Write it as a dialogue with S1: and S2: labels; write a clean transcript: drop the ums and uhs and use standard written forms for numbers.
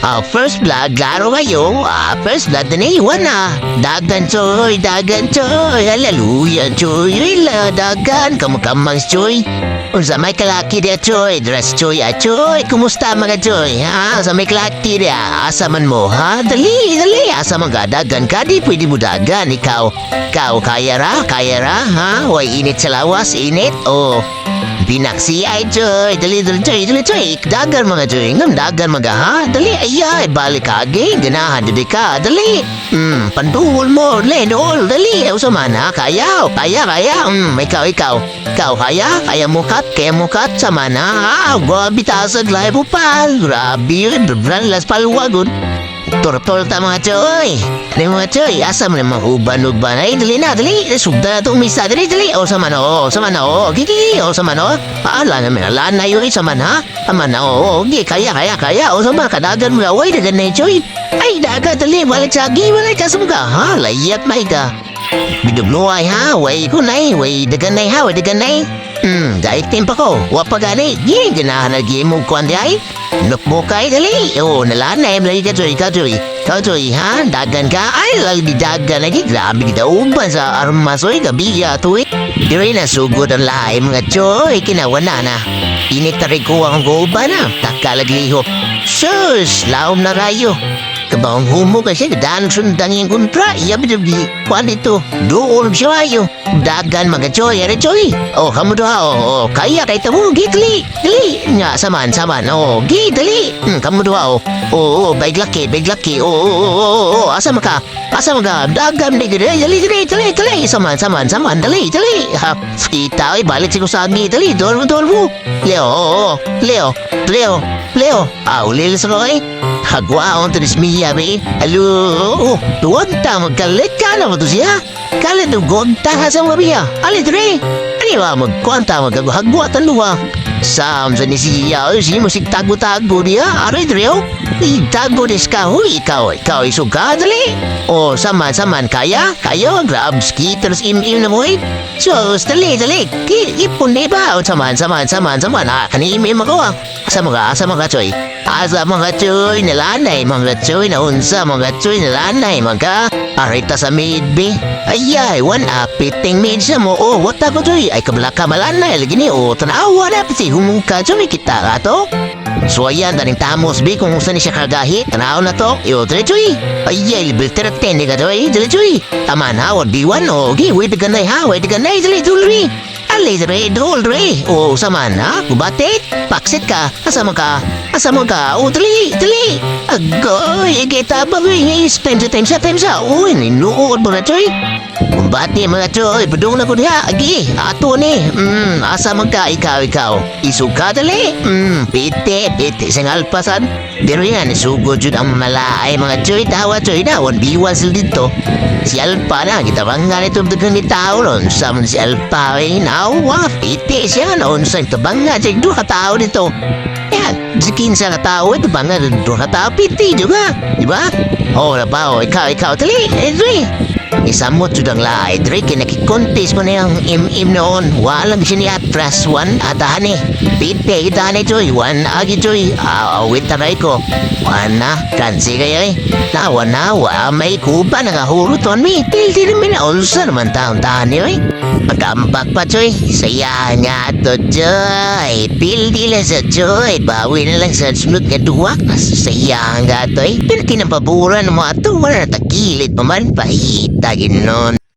S1: First blood, laro kayo. First blood na naiwan na. Dagan, choy, hallelujah, choy. Wala, dagan, kamukamang, choy. Unsa may kalaki dia, choy. Dress, choy, choy. Kumusta mga choy, ha? Unsa may kalaki dia, asa man mo, ha? Dali, asa man ka, dagan ka, di pwede mo dagan, ikaw, kaya ra, ha? Way init sa lawas, init, Binaksi ay choy, dali choy, dagan mga choy, ngam dagan mga ha, dali ay balik agi, ganahan dali ka, dali, panduhol mo, lenol, dali, usa man ha, kaya, ikaw, kaya mukat, sa man ha, grabe tasag live upal, grabe, las palwagon. Tortol ta mga choy. Dali mga choy, asa mo naman uban-uban. Ay, dali na. Subda na itong misa. Dali. Sa man. Gigi. Sa man. Ala na yun. Sa man ha. Aman na. Gigi. Kaya. Sa man. Kadagan mo na. Uy, dagan na choy. Ay, dagan. Dali. Walay ka sa mga. Ha? Layat may ka. Bidugnuay ha. Way kunay. Way dagan na ha. Dahil tempa ko. Wapagani. Gigi. Ganahan na gigi mong kwandi ay. Nukbukay dali. Nalanay lagi ka choy. Ha? Dagan ka? Ay, lagi dagan lagi. Grabe kita uban sa armasoy. Gabi to eh. Di rin nasugod ang lahay mga choy. Kinawana na. Initari ko ang uban na. Takalagli ho. Sus! Laom na rayo. Kabang humo kasi kadaan sundang yung kontra. Yabi. Kuan ito. Doon siya ayo. Dagan mga choy. Are choy. Kamu doha. Kaya kahit mo. Dali. Nga saman. Dali. Kamu doha. Baik laki. Asa maka. Dagan di gede. Dali. Saman. Dali. Kita balik si kusami. Dali. Dormo. Leo. Ulil seroy. Hagwa on teris miya be. Halo. Tuwanta magkalit ka na mo to siya. Kalit ng gonta ha sa mga biya. Alitre. Ano ba magkwanta magagwa taluha. Sam sa ni siya. Si musik tago-tago niya. Alitre o. Tago des ka. Ikaw isuga dali. Saman kaya. Kayo grabs kiters im na mo eh. So, dali. Ipon na ba? Saman. Kanimim ako ah. Asa mga choy. Nalanay mga choy na unsa mga choy nalanay mga arita sa midbe. Ayay, piting mid siya mo. Wata ko choy. Ay kablaka malanay lagi ni. Tanawa na pati humuka choy kita ka to. So ayan, daning tamos bi kung saan siya kagahi. Tanaw na to. Dali choy. Ayay, bilter at tende ka choy. Dali choy. Taman ha, diwan wait ganay ha. Dali. Alay dre. Saman ha. Kubatit. Paksit ka. Asa mo ka. Dali. Agoy, kita ba time sa. Ninuod mo na choy. Kumbati mga choy. Padung na ko niya. Agi. Ato ni. Asa mo ka. Ikaw. Isuka dali. Pite. Isang alpasan. Pero yan, isugod yun ang malaay mga choy. Tawa choy na. Biwan sila dito. Si Alpa na. Kita bang nga nito dagang ni tao nun. Saman si Alpa nawa. Pite siya noon. Sa ito bang nga. Siya doon katao dito. Yan. Sikin sa katao. Ito bang nga doon katao. Pite juga. Diba? Ikaw. Tali. Dre. Isamot yun ang laay. Dre, kinakikontes mo na yung im noon. Walang siya ni atras. One atahani. Pite itahani choy. One agi choy. Awit taray ko. Wana. Kansi kayo eh. Nawa. May kuba nangahuruton mi. Tildi namin na ulsa naman taon-tahan niyo eh. Magambak pa choy. Saya nga to choy. Pildi lang sa choy. Bawi na lang sa sunod nga duwak. Saya nga to eh. Pero kinapaburan mo ato. Wala takilid pa man. Pahita ginon.